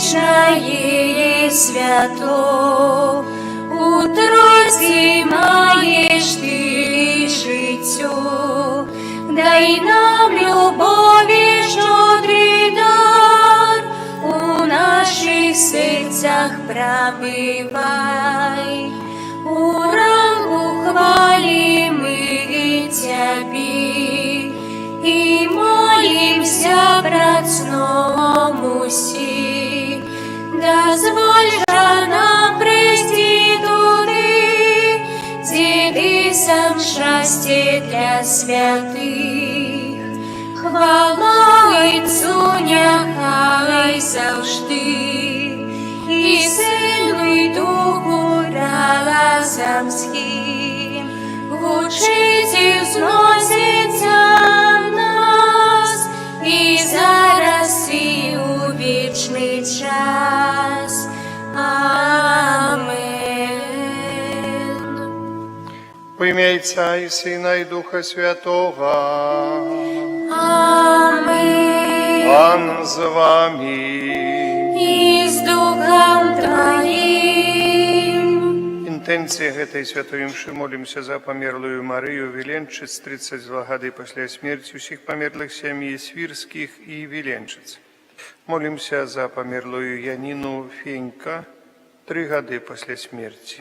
вечное и свято, у Тройці маєш ти життя, дай нам любові щодрий дар, у наших серцях пробивай, у ранку хвали мы Тебе и молимся братсному си, дозволь же нам прийти туди, где Ты сам счастье для святых. Хвала Отцу нехай завжди, і Сину, і Духу разом з ним, гучить і зноситься в нас, і зараз, і у вічний час. Амен. Во ім'я Отця і Сина, і Духа Святого. Амен. Пан з вами. І з Духом Твоїм. Інтенції гэтай святой імши молимся за померлую Марию Віленчиць, 32 годы після смерті усіх померлих сім'ї Свірських і Віленчиць. Молимся за померлую Янину Фенька, 3 годы після смерті.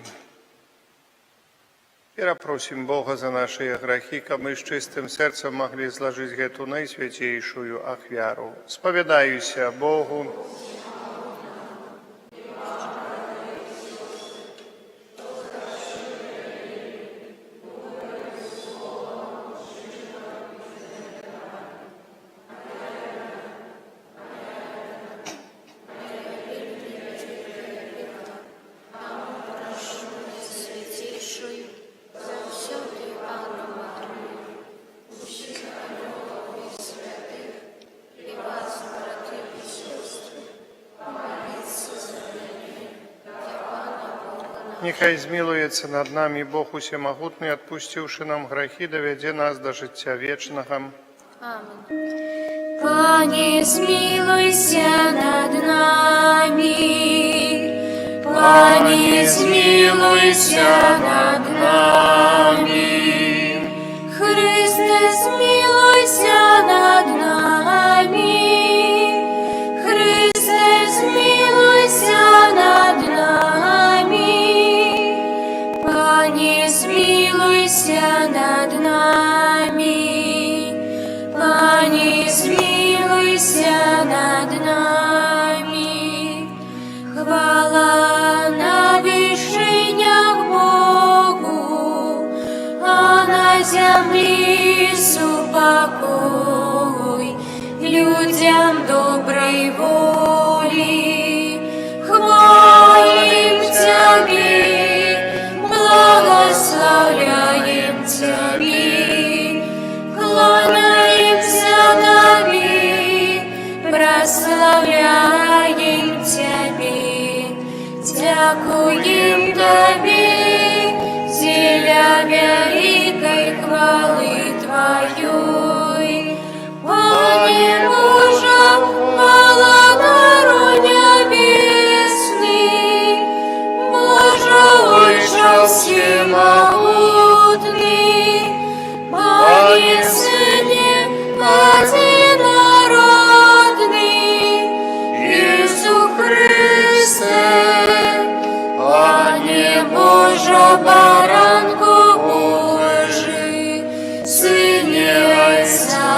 И просим Бога за наши грехи, как мы с чистым сердцем могли сложить эту наисвятейшую ахвяру. Споведаюся Богу. Нехай змилуется над нами Бог усемогутный, отпустивший нам грехи, доведе нас до життя вечного. Амен. Пане, змилуйся над нами, Пане, змилуйся над нами, Христе, змилуйся над нами, Христе, змилуйся над нами, Пане, змилуйся над нами, Пане, змилуйся над нами. Хвала на вишенях Богу, а на землі супокой людям доброй воли. Хвалим Тебе, благословляем Тебе, кланяемся Тебе, прославляем Тебе, дякуем Тебе, зеля великой хвалы Твоей. Пане Боже, молодору небесный, Боже, Отче всемогутный, Пане Сыне одинородный, Иису Христе, Пане Боже, баранку Божий, Сыне Отца,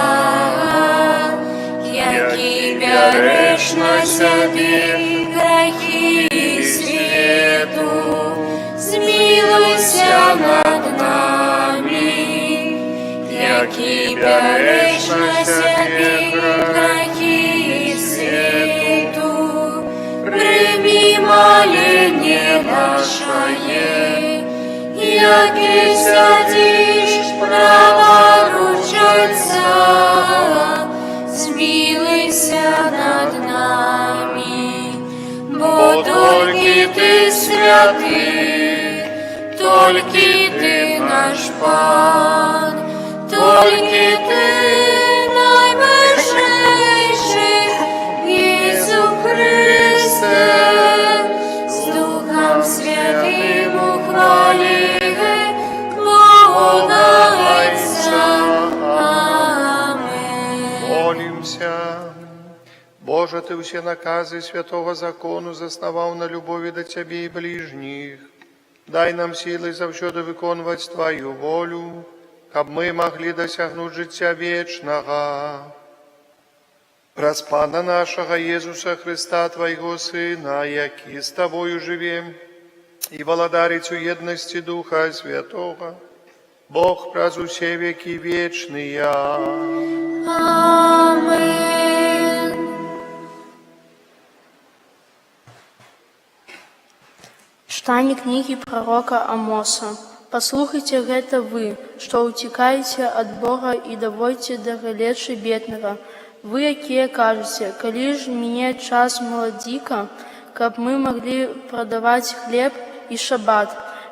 який береш на себе грехи світу, змилуйся над нами, який береш на себе грехи світу, прийми моління наше, який сядеш праворуч Отця, змилуйся над нами, бо тільки Ти святий, тільки Ти наш Пан, тільки Ти найвищий, Ісус Христос. Боже, Ты все наказы святого закону заснавал на любови до Тебе и ближних. Дай нам силы завсёды выконывать Твою волю, каб мы могли досягнуть життя вечного. Праз Пана нашего Иисуса Христа, Твоего Сына, який с Тобою живем, и владарицу едности Духа Святого, Бог праз усе веки вечные. Амин. Читание книги пророка Амоса. «Послухайте гэта вы, што ўцікаеце ад Бога і даводзіце да галечы беднага. Вы, якія кажаце, калі ж мне час маладзіка, каб мы маглі прадаваць хлеб і шабат,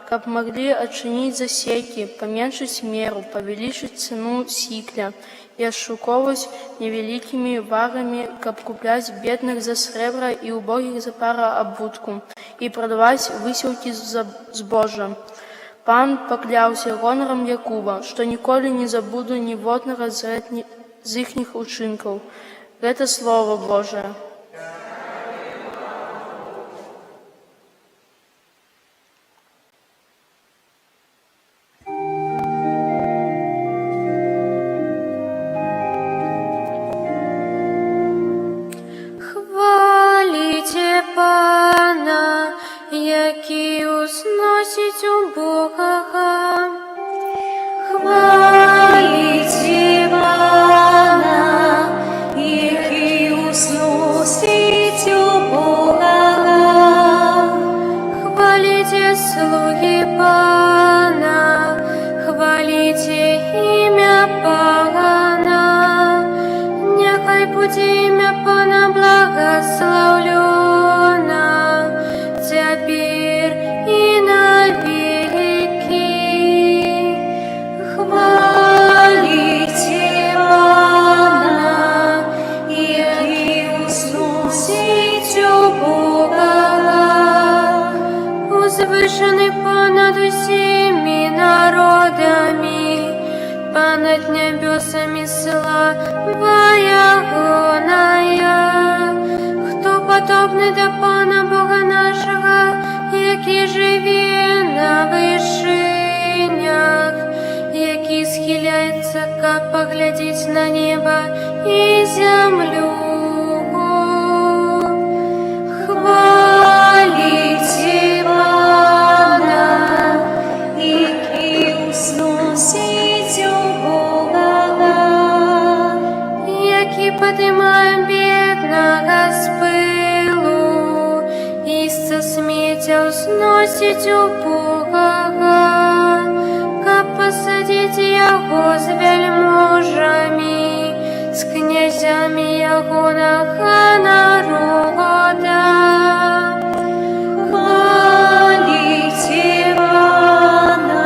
каб маглі адчыніць засекі, паменшыць меру, павялічыць цэну сікля і ашукоўваць невялікімі вагамі, каб купляць бедных за срэбра і убогіх за параабутку і прадаваць высілкі збожжа. Пан пакляўся гонарам Якуба, што ніколі не забуду ніводнага з іхніх учынкаў». Гэта Слова Божае. Хваліце Пана, які узносить убогого. Хваліце Пана, які узносить убогого. Хваліте слуги Пана, хваліте ім'я Пана. Нехай буде ім'я Пана благословлено теперь и навеки. Хвалите Пана, який узносить убогого. Узвышенный понад усіми народами, понад небесами слава Ягоная. Хто подобний до Пана Бога нашого, який живе на вишинях, який схиляється, как поглядеть на небо и землю. Хвалите Пана, який узносить убогого, який поднимає бедного з пилу, і со сміття узносить убогого, как посадить його з вельможами, з князями його на народа. Хвалите Пана,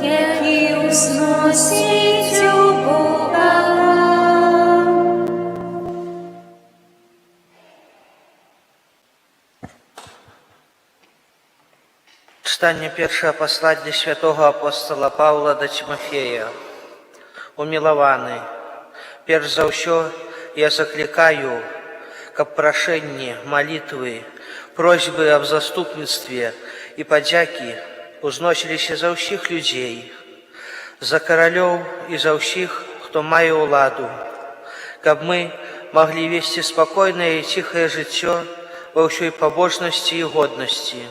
який узносить убогого. Читання першого послання святого апостола Павла до Тимофея. Умілований, перш за ўсё я закликаю, каб прошенні, молитвы, просьбы об заступництве и подяки узносились за ўсіх людей, за королев и за ўсіх, кто мае уладу, каб мы могли вести спокойное и тихое жыццё во ўсёй побожности и годности.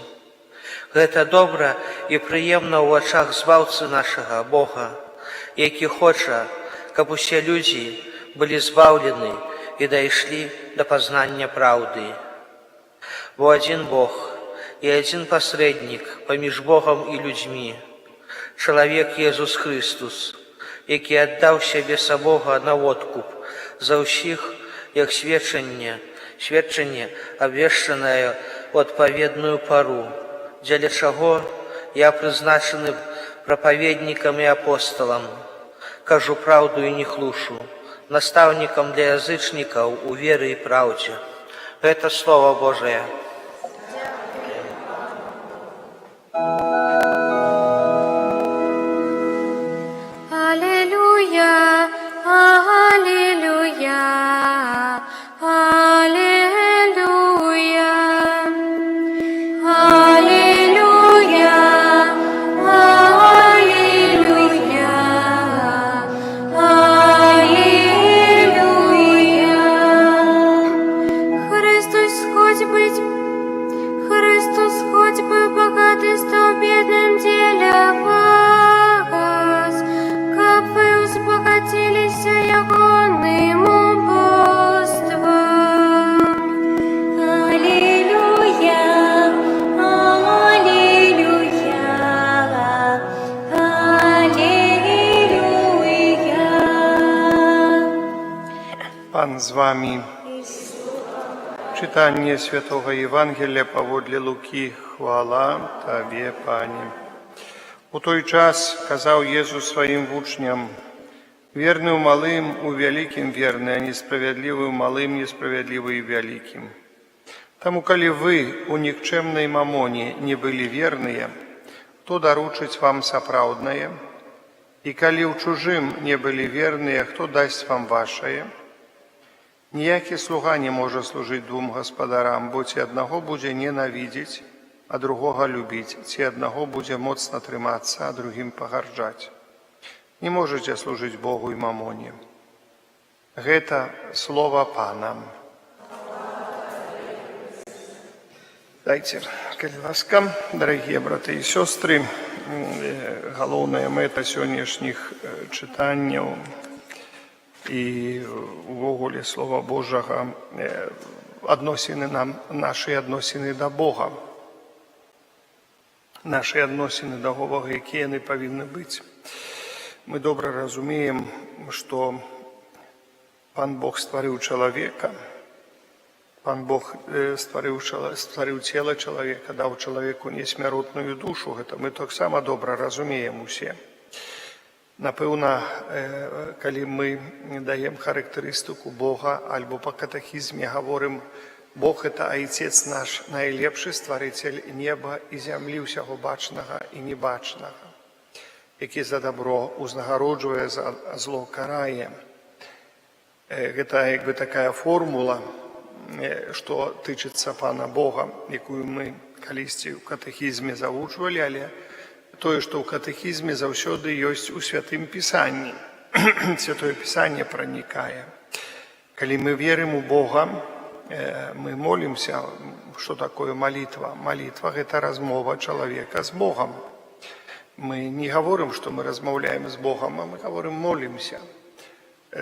Гэта добра і прыемна ў очах збаўцы нашага Бога, які хоча, каб усе людзі былі збаўлены і дайшлі да пазнання праўды. Бо адзін Бог і адзін пасрэднік паміж Богам і людзьмі, чалавек Езус Христус, які аддаў сябе самога на откуп за ўсіх, як сведчанне абвешчанае ў адпаведную пару, дзеля чаго я прызначаны прапаведнікам і апосталам, кажу праўду і не хлушу, настаўнікам для язычнікаў у веры і праўдзе. Гэта Слова Божае. Аллилуйя, аллилуйя, Пан з вами. Читання Святого Євангелія паводле Луки. Хвала Табе, Пане. У той час казав Єсус своїм вучням: «Верный у малым, у великим верный, а несправедливый у малым, несправедливый у великим. Тому, коли вы у никчемной мамоне не были верные, то доручить вам соправдное, и коли у чужим не были верные, кто даст вам вашее? Ніякий слуга не може служити двом господарам, бо ці одного буде ненавидеть, а другого любить, ці одного буде моцно триматися, а другим погарджать. Не можете служити Богу і мамоні». Гэта слово Пана. Дайте, калі ласка, дорогие браты і сестры, галоўная мэта сённяшніх чытанняў і увогуле Слова Божага адносіны нам, нашы адносіны да Бога. Нашы адносіны да Бога, якія яны павінны быць. Мы добра разумеем, што Пан Бог стварыў чалавека, Пан Бог стварыў цела чалавека, даў чалавеку несмяротную душу. Гэта мы таксама добра разумеем усе. Напэўна, калі мы даем характарыстыку Бога, альбо па катехізме гаворым: Бог – это Айцец наш, найлепшы стварыцель неба і зямлі, ўсяго бачнага і небачнага, які за добро узнагароджвае, за зло карае. Гэта як бы такая формула, што тычыцца Пана Бога, якую мы калісьці ў катэхізме завучвалі, але тое, што ў катэхізме заўсёды ёсць у Святым Пісанні. Святое Пісанне пранікае. Калі мы верым у Бога, мы молімся. Што такое малітва? Малітва – гэта размова чалавека з Богам. Мы не гаворым, што мы размаўляем з Богам, а мы гаворым, молімся.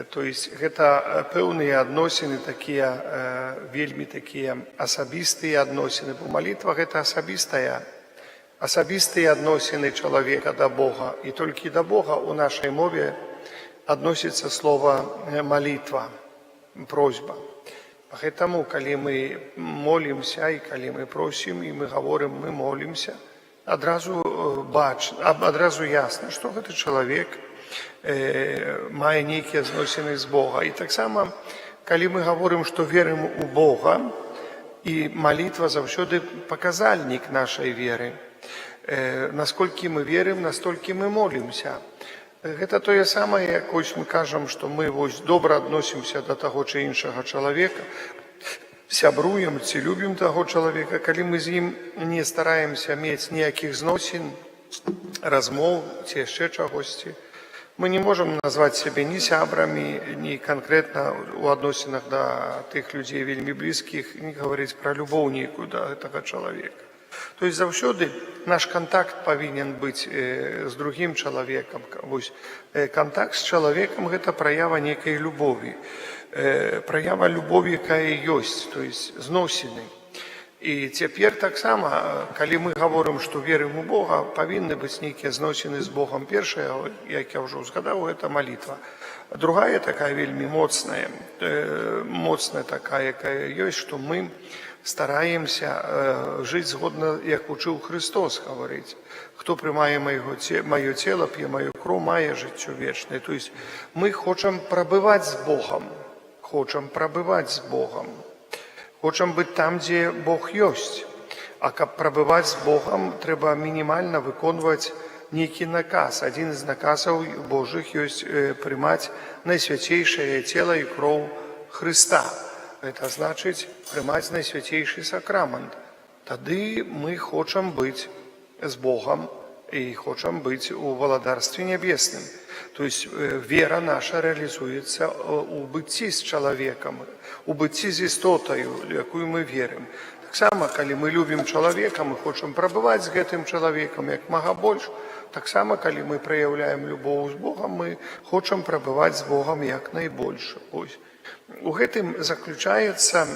То есть гэта пэўныя адносіны, такія вельмі такія асабістыя адносіны, бо малітва – гэта асабістыя адносіны чалавека да Бога. І толькі да Бога у нашай мове адносіцца слова малітва, просьба. Гэтаму, калі мы молімся і калі мы просім і мы гаворым, мы молімся, адразу ясна, што гэты чалавек мае нейкія зносіны з Бога. І таксама, калі мы гаворым, што верым у Бога, і малітва заўсёды паказальнік нашай веры. Насколькі мы верым, настолькі мы молімся. Гэта тое самае, як мы кажам, што мы добра адносімся да таго ці іншага чалавека, сябруем ці любім таго чалавека, калі мы з ім не стараемся мець ніякіх зносін, размоў ці яшчэ чагосьці. Мы не можам назваць сябе ні сябрамі, ні канкрэтна ў адносінах да тых людзей вельмі блізкіх, не гаварыць пра любоў нейкую да гэтага чалавека. То есть заўсёды наш кантакт павінен быць з другім чалавекам. Кантакт з чалавекам – гэта праява нейкай любові. Праява любові, якая ёсць, то есть зносіны. І цяпер таксама, калі мы гаворым, што верым у Бога, павінны быць нейкія зносіны з Богам. Першая, як я ўжо згадаў, гэта малітва. Другая такая вельмі моцная такая, якая ёсць, што мы стараемся жыць згодна, як учыў Христос гаварыць: «Хто прымае маё цела, п'е маю кроў, мае жыццё вечнае». То есть мы хочам прабываць з Богам, хочам быць там, дзе Бог ёсць. А каб прабываць з Богам, трэба мінімальна выконваць нейкі наказ. Адзін з наказаў Божых ёсць прымаць найсвяцейшае цела і кроў Хрыста. Гэта значыць прымаць найсвяцейшы сакрамент. Тады мы хочам быць з Богам і хочам быць у валадарстве нябесным. То есть вера наша реалізуецца у быцці з чалавекам, у быцці з істотаю, якую мы верым. Таксама, калі мы любім чалавека, мы хочам прабываць з гэтым чалавекам як мага больш. Таксама, калі мы праяўляем любоў з Богам, мы хочам прабываць з Богам як найбольш. У гэтым заключаецца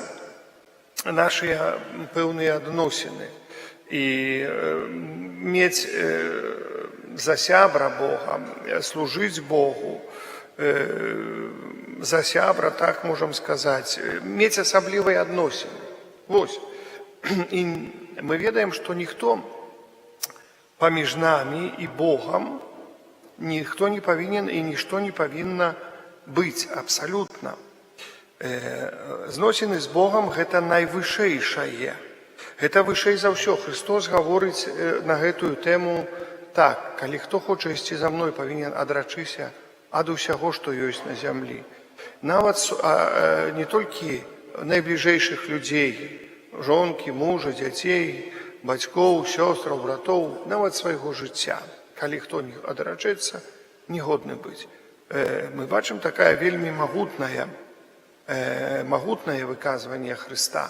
нашыя пэўныя адносіны. І мець за сябра Бога, служыць Богу за сябра, так можам сказаць, мець асаблівыя адносіны. Вось. І мы ведаем, што ніхто паміж намі і Богам ніхто не павінен і нішто не павінна быць абсалютна. Зносіны з Богам гэта найвышэйшае. Гэта вышэй за ўсё. Христос гаворыць на гэтую тэму так: калі хто хоча ісці за мной, павінен адрачыся ад усяго, што ёсць на зямлі. Нават не толькі найбліжэйшых людзей, жонкі, мужа, дзяцей, бацькоў, сёстраў, братоў, нават свайго жыцця. Калі хто не адрачэцца, не годны быць. Мы бачым такая вельмі магутнае выказванне Хрыста.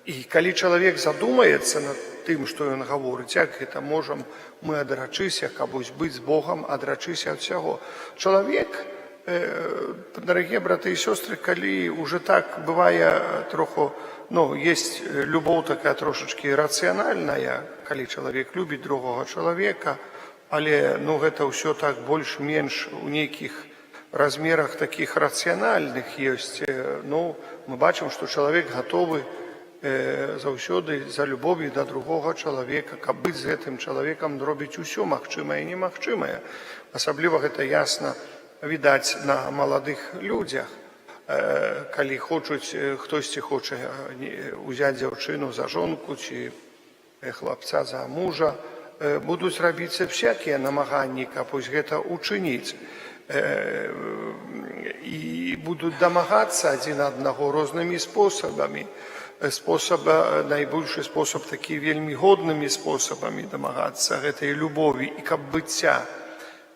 І калі чалавек задумаецца над тым, што ён гаворыць, як гэта можам мы адрачыся, каб быць з Богам, адрачыся ад усяго. Чалавек, дарагія браты і сёстры, калі уже так бывае троху, есть любоў такая трошачкі рацыянальная, калі чалавек любіць другога чалавека, але гэта ўсё так больш-менш у нейкіх размерах такіх рацыянальных ёсць. Мы бачым, што чалавек гатовы заўсёды за любові да другога чалавека, каб быць з гэтым чалавекам, робіць усё магчымае і немагчымае. Асабліва гэта ясна відаць на маладых людзях. Калі хтосьці хоча ўзяць дзяўчыну за жонку ці хлапца за мужа, будуць рабіцца всякія намаганні, каб гэта учыніць. І будуць дамагацца адзін аднаго рознымі спосабамі. Найбольшы спосаб такі вельмі годнымі спосабамі дамагацца гэтай любові і каб быцця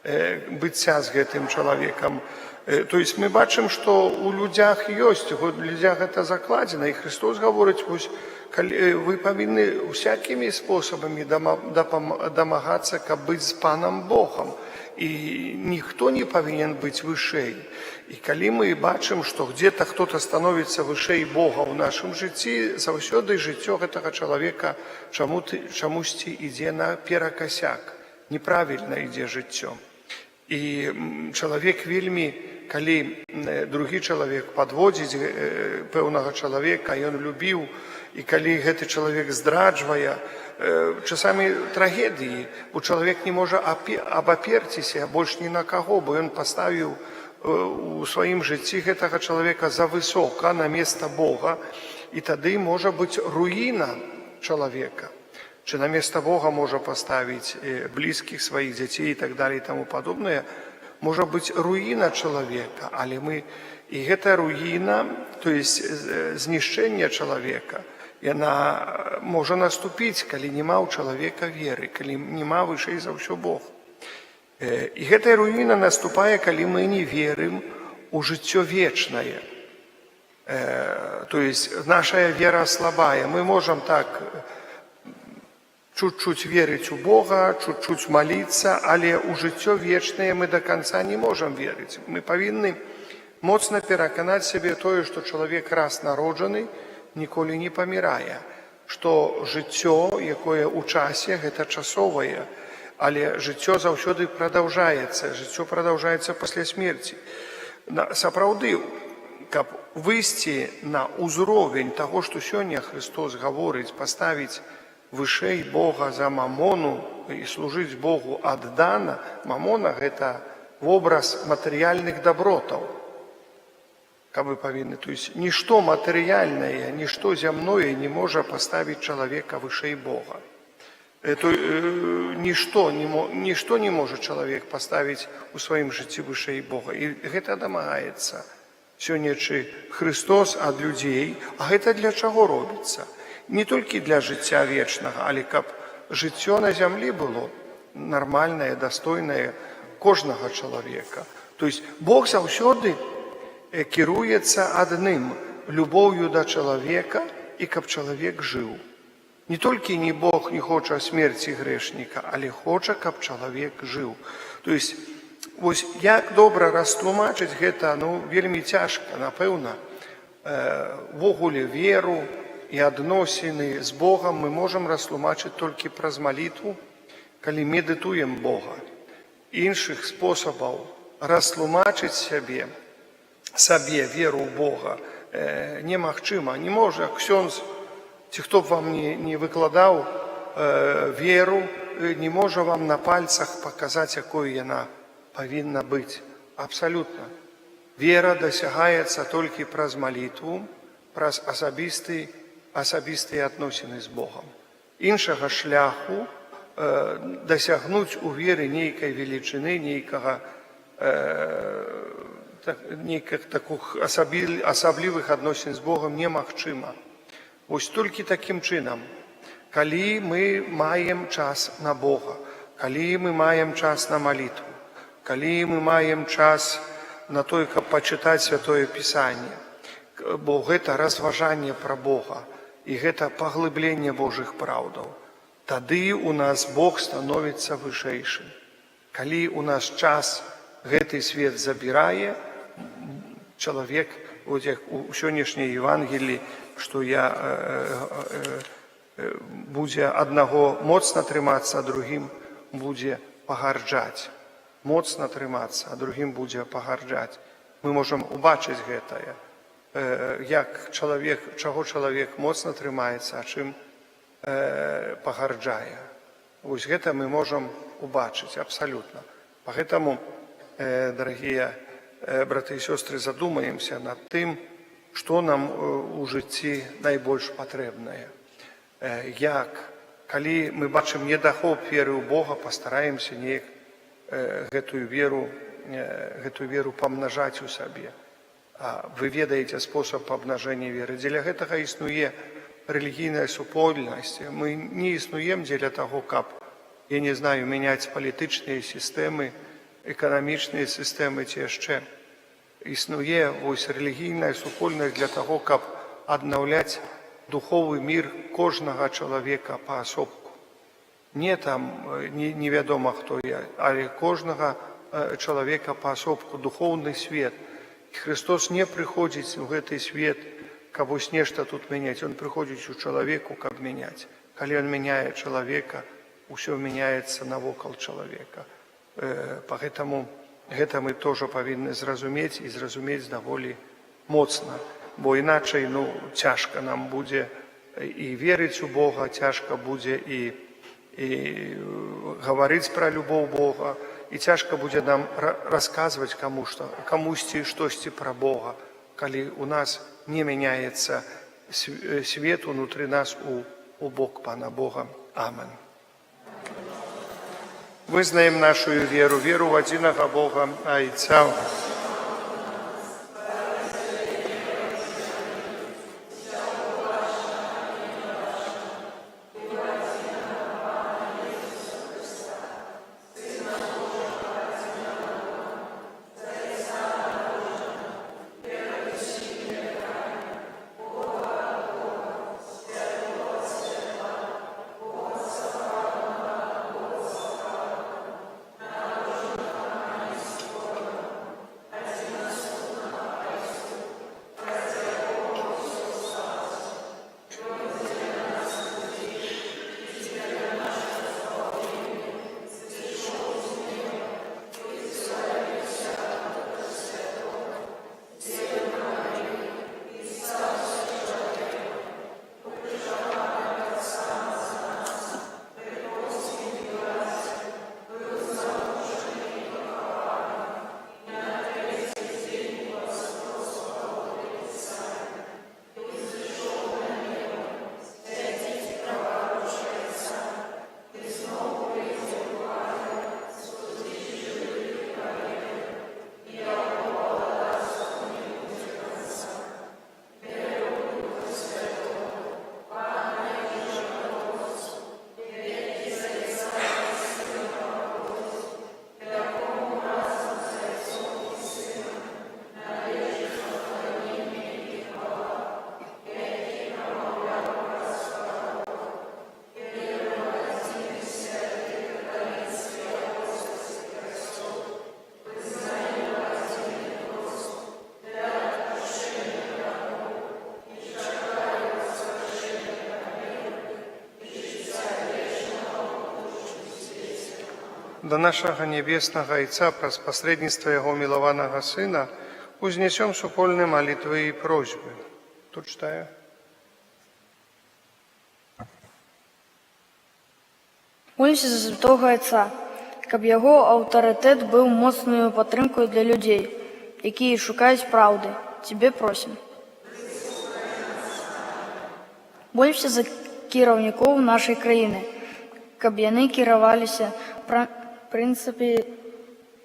з гэтым чалавекам. То есть мы бачым, што ў людзях ёсць, у людзях гэта закладзена, і Христос гаворыць, вы павінны усякімі спосабамі дамагацца, каб быць з Панам Богам. І ніхто не павінен быць вышэй. І калі мы бачым, што где-то хто-то становіцца вышэй Бога ў нашым жыцці, заўсёды жыццё гэтага чалавека чамусьці ідзе на перакасяк. Неправільна ідзе жыццё. І чалавек вельмі, калі другі чалавек падводзіць пэўнага чалавека, ён любіў, і калі гэты чалавек здраджвае, часамі трагедыі, бо чалавек не можа абаперціся больш ні на каго, бо ён паставіў у сваім жыцці гэтага чалавека завысока на месца Бога, і тады можа быць руіна чалавека. Чи на место Бога можа паставіць блізкіх сваіх дзяцей і так далее і таму падобнае, можа быць руіна чалавека, і гэта руіна, то есть знішчэнне чалавека, яна можа наступіць, калі няма ў чалавека веры, калі няма вышэй за ўсё Бог. І гэтая руіна наступае, калі мы не верым у жыццё вечнае. То есть наша вера слабая. Мы можам так чуть-чуть верыць у Бога, чуть-чуть маліцца, але ў жыццё вечнае мы да канца не можам верыць. Мы павінны моцна пераканаць сябе тое, што чалавек раз народжаны, ніколі не памірае, што жыццё, якое ў часе, гэта часовае, але жыццё заўсёды прадаўжаецца, жыццё прадаўжаецца пасля смерці. Сапраўды, каб выйсці на ўзровень таго, што сёння Христос гаворыць, паставіць вышэй Бога за мамону і служыць Богу аддана, мамона – гэта вобраз матэрыяльных дабротаў. Каб вы павінны, то есть нішто матэрыяльнае, нішто зямное не можа паставіць чалавека вышэй Бога. Нішто не можа чалавек паставіць у сваім жыцці вышэй Бога. І гэта дамагаецца сёння Христос ад людзей. А гэта для чаго робіцца? Не толькі для жыцця вечнага, але каб жыццё на зямлі было нармальнае, дастойнае кожнага чалавека. То есть Бог заўсёды кіруецца адным – любоўю да чалавека і каб чалавек жыў. Не толькі не Бог не хоча смерці грэшніка, але хоча, каб чалавек жыў. То есть, вось як добра растлумачыць гэта, вельмі цяжка, напэўна. Ввогуле веру і адносіны з Богам мы можам растлумачыць толькі праз малітву, калі медытуем Бога. Іншых спосабаў растлумачыць сабе веру ў Бога немагчыма. Не можа ксёндз, ці хто б вам не выкладаў веру, не можа вам на пальцах паказаць, якой яна павінна быць. Абсалютна. Вера дасягаецца толькі праз малітву, праз асабістыя адносіны з Богам. Іншага шляху дасягнуць у веры нейкай велічыні, нейкіх таких асаблівых адносін з Богам немагчыма. Вось толькі такім чынам, калі мы маем час на Бога, калі мы маем час на малітву, калі мы маем час на тое, каб пачытаць Святое Пісанне, бо гэта разважанне пра Бога і гэта паглыбленне Божых праўдаў, тады у нас Бог становіцца вышэйшым. Калі у нас час гэты свет забірае, чалавек, як у сённяшняй Евангеліі, што будзе аднаго моцна трымацца, а другім будзе пагарджаць. Моцна трымацца, а другім будзе пагарджаць. Мы можам убачыць гэтае, чаго чалавек моцна трымаецца, а чым пагарджае. Вось гэта мы можам убачыць абсалютна. Пагэтаму, дарагія браты і сёстры, задумаемся над тым, што нам у жыцці найбольш патрэбнае. Калі мы бачым недахоп веры ў Бога, пастараемся неяк гэтую веру памнажаць у сабе. Вы ведаеце спосаб памнажэння веры. Дзеля гэтага існуе рэлігійная супольнасць. Мы не існуем дзеля таго, каб, я не знаю, мяняць палітычныя сістэмы, эканамічныя сістэмы ці яшчэ. Існуе вось рэлігійная супольнасць для таго, каб аднаўляць духовы мір кожнага чалавека паасобку. Не там невядома хто я, але кожнага чалавека паасобку, духоўны свет. І Христос не прыходзіць у гэты свет, каб вось нешта тут мяняць. Он прыходзіць у чалавеку, каб мяняць. Калі он мяняе чалавека, усё мяняецца навокал чалавека. Пагэтаму гэта мы тоже павінны зразумець і зразумець даволі моцна. Бо іначай цяжка нам будзе і верыць у Бога, цяжка будзе і гаварыць пра любоў Бога, і цяжка будзе нам расказваць камусьці штосьці пра Бога, калі у нас не мяняецца свет унутры нас у бок Пана Бога. Амен. Вызнаем нашу веру в адзінага Бога, Айца. до нашага небеснага Айца праз пасрэдніцтва яго мілаванага Сына узнесем супольныя малітвы і просьбы. Тут читаю. Молімся за святого Отця, каб яго аўтарытэт быў моцною падтрымкою для людзей, якія шукаюць праўды. Цябе просім. Молімся за кіраўнікоў нашай краіны, каб яны кіраваліся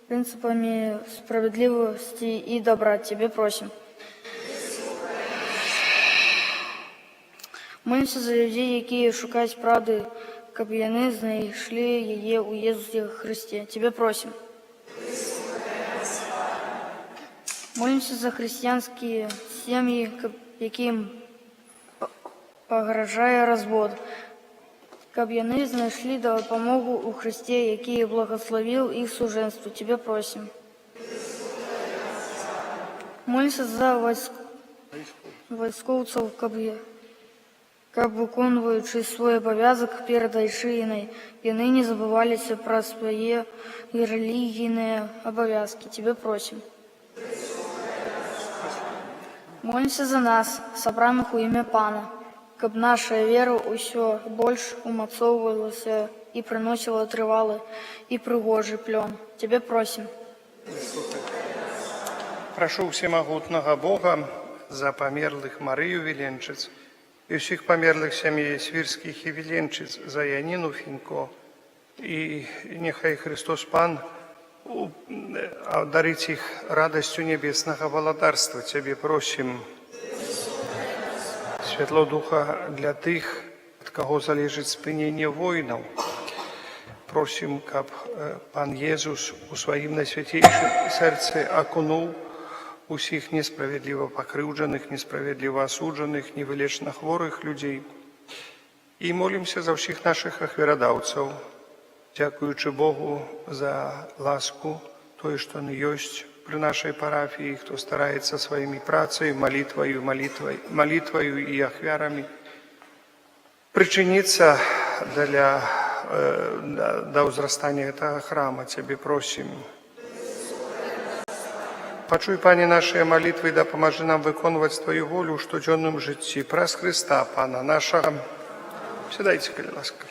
прынцыпамі справядлівасці і добра. Цябе просім. Молімся за людзей, якія шукаюць праўды, каб яны знайшлі яе ў Езусе Хрысце. Цябе просім. Молімся за хрысціянскія сем'і, якім пагражае развод, каб яны знайшлі дапамогу ў Хрысце, які благаславіў іх сужэнству. Цябе просім. Молімся за вайскоўцаў, каб выконваючы свой абавязак перад айчынай, яны не забываліся пра свае рэлігійныя абавязкі. Цябе просім. Молімся за нас, сабраных у імя Пана, каб наша вера ўсё больш умацоўвалася і прыносіла трывалы і прыгожы плён. Цябе просім. Прашу всемагутнага Бога за памерлых Марыю Віленчыц і ўсіх памерлых сямей свірскіх і віленчыц, за Яніну Фінько, і нехай Христос Пан дарыць іх радасцю небеснага валадарства. Цябе просім. Святло духа для тых, ад каго залежыць спыненне войнаў. Просім, каб Пан Езус у сваім найсвяцейшым сэрцы акунуў усіх несправядліва пакрыўджаных, несправядліва асуджаных, невылечна хворых людзей. І молімся за ўсіх нашых ахвярадаўцаў, дзякуючы Богу за ласку, тое, што яны ёсць пры нашай парафіі, хто стараецца сваімі працай, малітваю і ахвярамі прычыніцца да ўзрастання гэтага храма. Цябе просім. Пачуй, Пане, нашыя малітвы і дапамажы нам выконваць Тваю волю ў штодзённым жыцці праз Хрыста, Пана нашага. Сядайце, калі ласка.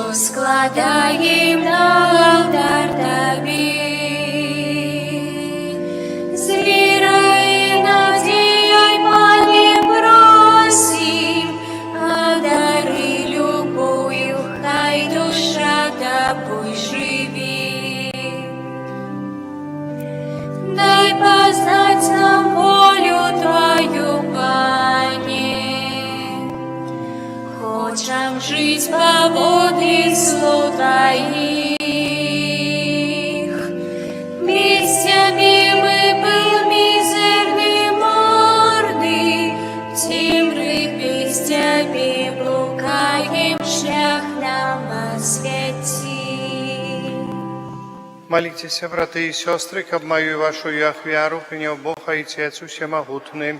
Складаем на алтарь Тебе, с верой и надеей, Пане, просим, одари любовью, хай душа Тобой живи. Дай познать нам волю Твою, Пане, хочем жить по воде слов Твоих. Местями мы был мизерный морды, в темры без Тебя блукаем, шлях нам освети. Молитесь, браты и сестры, каб мою и вашу ахвяру принял Бог Отец Всемогутный.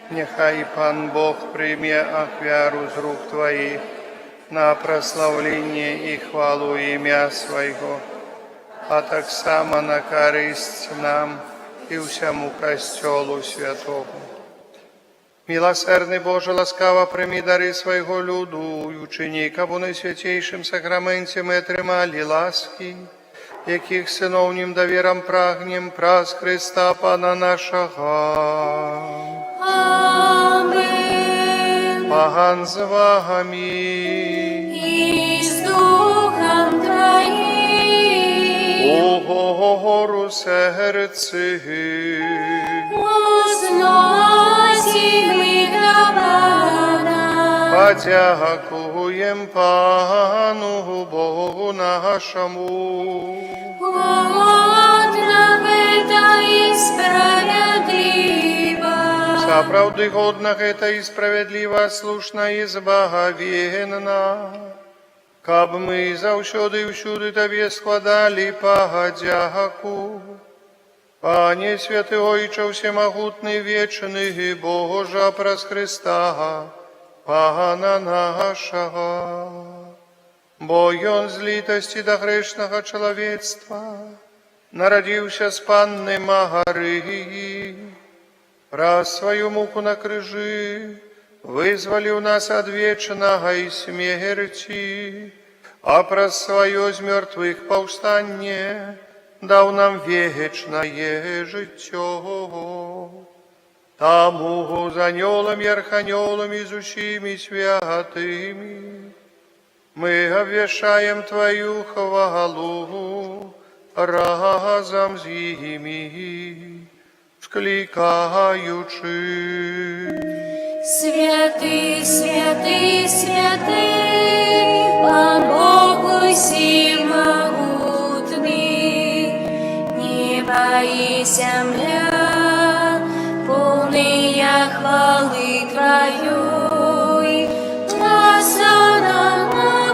Нехай Пан Бог прийме ахвяру з рук Твоих на прославление и хвалу имя Своего, а так само на користь нам и всему костелу святому. Милосердный Боже, ласкаво прийми дары Своего люду, и учини, каб у найсвятейшим сакраменте мы отримали ласки, яких синовнім довірам прагнем праз Христа Пана нашого. Amen. Пан з вами. И с Духом Твоим. Угору серці. Возносим их до Пана. Подякуєм Пану Богу нашому. Отравита и справедлива. Сапраўды годна гэта і справядліва, слушна і збагавенна, каб мы заўсёды і ўсюды Табе складалі пагадзяку. Пане святы Ойча всемагутны, вечны і Божа праз Христа, Пана нашага. Бо Ён з літасці да грэшнага чалавецтва нарадзіўся з Панны Магарыі, праз сваю муку на крыжы вызваліў нас ад вечнага і смерці, а праз сваё з мёртвых паўстанне даў нам вечнае жыццё. Таму з анёламі, арханёламі, з усімі святымі мы абвяшаем Твою хвалу разам з імі, склікаючы. Святый, святый, святый, Пан Бог усемогутный, небо и земля, полные хвалы Твоей, на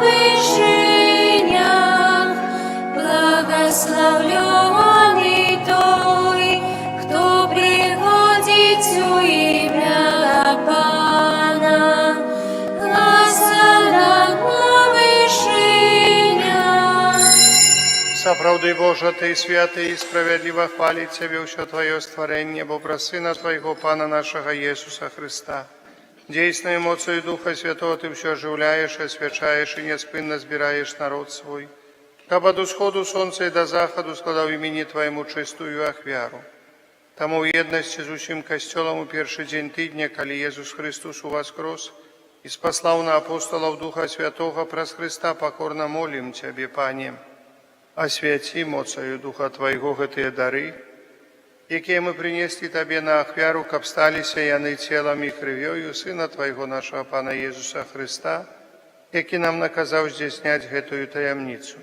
вышинях, благословленный Той, кто приходит в имя Пана, на вышинях. Сапраўды, Божа, Ты святы і справядліва хваліць Цябе ўсё Твоё стварэнне, бо праз Сына Твайго, Пана нашага Jesуса Христа. Дзейсною моцою Духа Святого Ты все оживляешь, освячаешь и неспынно збираешь народ свой, каб ад усходу сонца и до заходу складаў імені Твоему чистую ахвяру. Таму ў еднасці з усім касцёлам у першы дзень тыдня, калі Езус Христос уваскрос і спаслаў на апостолаў Духа Святого праз Христа, покорно молім Цябе, Пане, освяці моцаю Духа Твайго гэтыя дары, якія мы принесли Табе на ахвяру, каб сталіся яны целам і крывёю Сына Твайго нашага Пана Езуса Христа, які нам наказаў здзяйсняць гэтую таямніцу.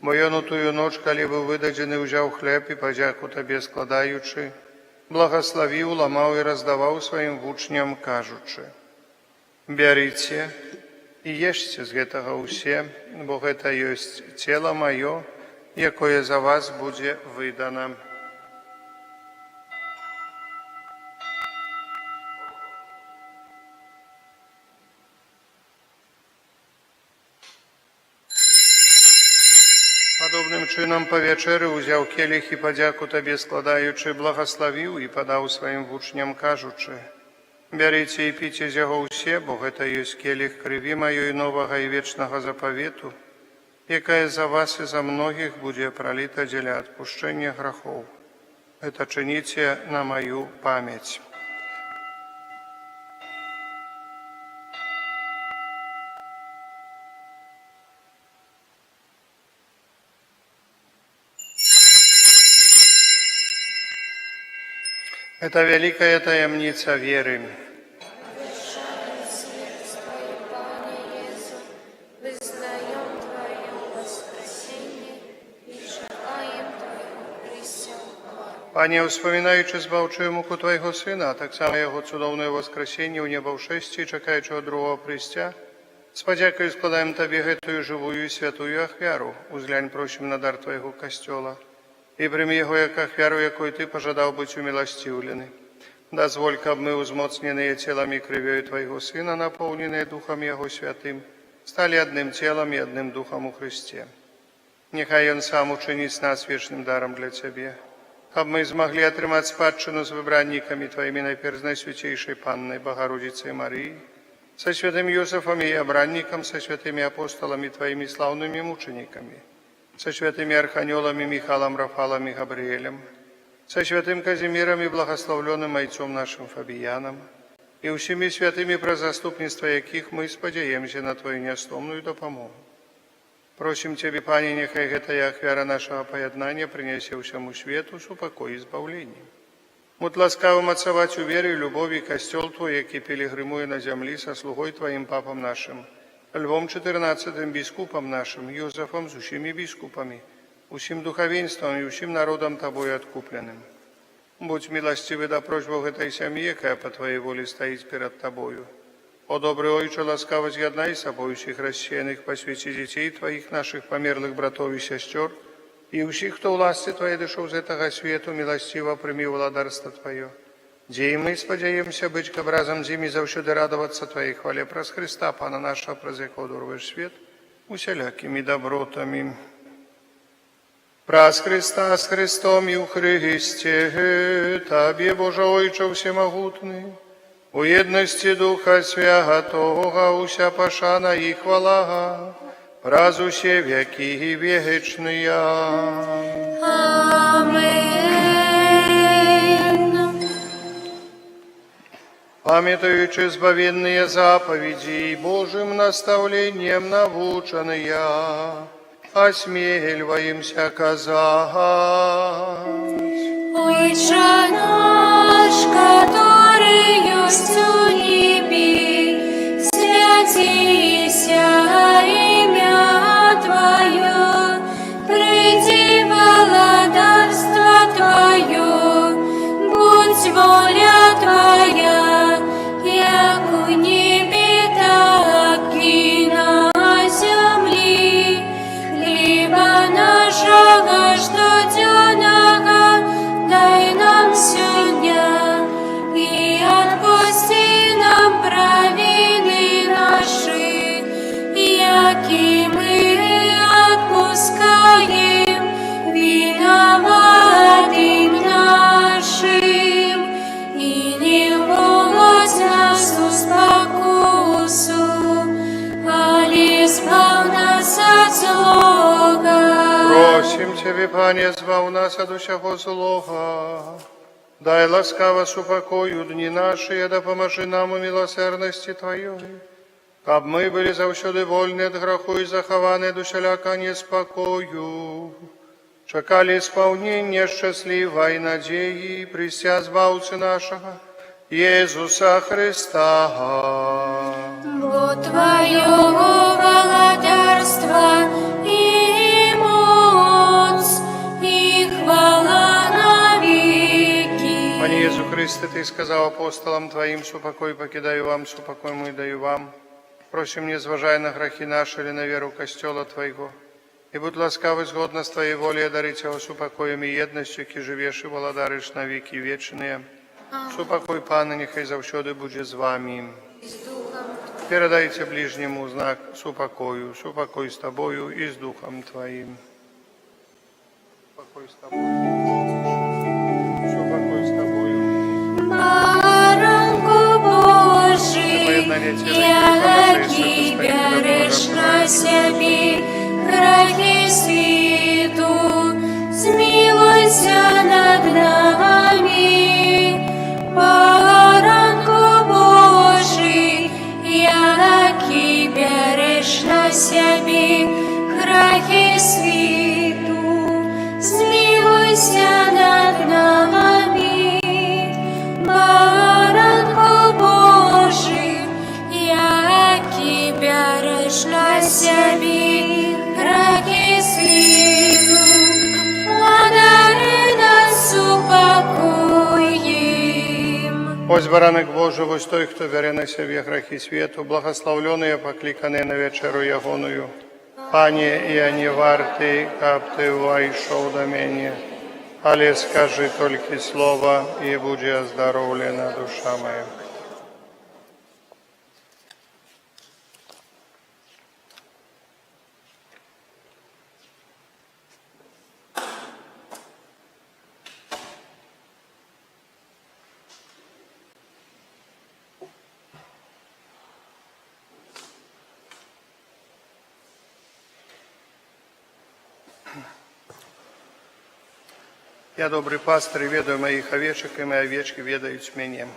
Бо Ён у тую ноч, калі быў выдадзены, узяў хлеб і падзяку Табе складаючы, благословіў, ламаў і раздаваў сваім вучням, кажучы: «Бярыце і ешце з гэтага ўсе, бо гэта ёсць цела маё, якое за вас будзе выдана». Падобным чынам па вячэры ўзяў келіх і падзяку Табе складаючы, благословіў і падаў сваім вучням, кажучы: «Бярыце і піце з яго ўсе, бо гэта ёсць келіх крыві маёй новага і вечнага запавету, якая за вас і за многіх будзе праліта дзеля адпушчэння грахоў. Гэта чыніце на маю памяць». Это великая таямница веры. Обещаем смерть Твою, Пане Иису, вызнаем Твое воскресение и шукаем Твоего присяг. Пане, успоминаючи збавчую муку Твайго Сына, а так само Його цудовне воскресіння у небо вшесті, чекаючого другого пристя, з подякою складаємо Табі гэтую живую і святую ахвяру, узглянь просим на дар Твайго костьола, і прийми його як ахвяру, якою Ти пожадав бути умилостивлений. Дозволь, каб ми, узмоцненные телом и кровью Твоего Сына, наполненные Духом Его Святым, стали одним телом и одним Духом у Христе. Нехай Он сам учинить нас вечным даром для Тебе, каб мы змогли отрымать спадщину с выбранниками Твоими, найперш з Найсвятейшей Панной Богородицей Марии, со святым Иосифом и обранником, со святыми апостолами Твоими славными мучениками, со святыми архангелами Михалом, Рафалом и Габриэлем, со святым Казимиром и благословленным отцом нашим Фабияном, и усіми святыми, про заступництво яких мы спадзяемся на Твою неостомную допомогу. Просим Тебе, Пане, нехай гэтая ахвяра нашего поєднання принесе всему свету супокой и избавление. Будь ласкавым отцевать у веры и любови костел Твой, який пилигримує на землі со слугой Твоим папом нашим, Львом XIV, біскупом нашим, Йозефом з усіми біскупами, усім духовенством і усім народом Тобою откупленим. Будь милостивый до просьбу этой семьи, якая по Твоей воле стоит перед Тобою. О добрый Ойче, ласкаво з'єднай собою всіх розсіяних по світі дітей Твоїх, наших померлих братов і сестер, и всех, кто у власти Твоей дошел из этого свету, милостиво прими владарство Твое. Где мы сподяемся быть к образом зими, завсюди радоваться Твоей хвале, прос Христа, Пана нашего, прос якого дорвешь свет, усялякими добротами. Прас Христа с Христом и у Христе, Тебе, Боже Ойче всемогутный, у едности Духа Святого, уся пошана и хвала, празу все веки и вечные. Амин. Памятуючи избавенные заповеди Божьим наставлением наученные, осмеливаемся казать. Отче наш, который есть у неби, святися имя Твое, приди владарство Твое, будь воля Твоя, як у небе, так и на земле. Хлеба нашего штоденного дай нам сегодня, и отпусти нам провины наши, яки мы отпускаем виноватым нашим, и не вводь нас в спокусу, али избав нас от злого. Просим Тебе, Пане, збав нас от усякого злого. Дай ласкаво супокою дни наши, да поможи нам у милосердности Твоей. Каб мы были завсюди вольны от греху и захованы до всяляка неспокою, чекали исполнения счастливой надеи, прися збавцы нашего, Иисуса Христа. Бо Твое владарство и моц, и хвала навеки. Пане Иисус Христе, Ты сказал апостолам Твоим, супокой покидаю вам, супокой мой даю вам. Просим, не зважай на грехи наши или на веру Костела Твоего. И будь ласкавый згодно с Твоей волей дарить его супокоем и едностью, ки живешь и владариш на веки вечные. Супокой, Пане, нехай завсюди буде з вами. Передайте ближнему знак супокою, супокой с Тобою и с Духом Твоим. Супокой с Тобою. Супокой с Тобою. Баранку Божий, яки береш на себе грехи світу, змилуйся над нами. Баранку Божий, яки береш на себе грехи світу, змилуйся над нами. Баранку Божий, яки береш на себе грехи світу, подари нас упокоїм. Ось баранок Божий, ось той, хто бере на себе грехи світу, благословлений, покликаний на вечеру ягоную. Пане, я не вартий, каб Ти войшов до мене, але скажи тільки слово, і буде оздоровлена душа моя. Я добрый пастор, и ведаю моих овечек, и мои овечки ведают меня.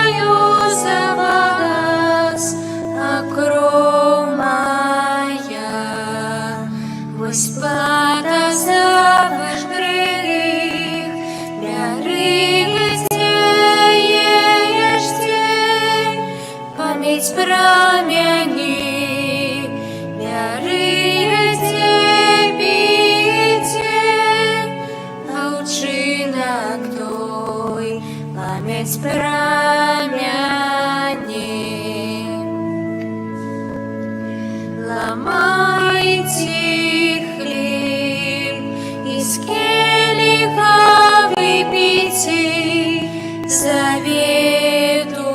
свою за вас, а кровь моя воспата за ваш грех, память прамяни, бярыце, бите, а учинок той, память прамяни. Ломайте хлеб, из келиха выпейте, завету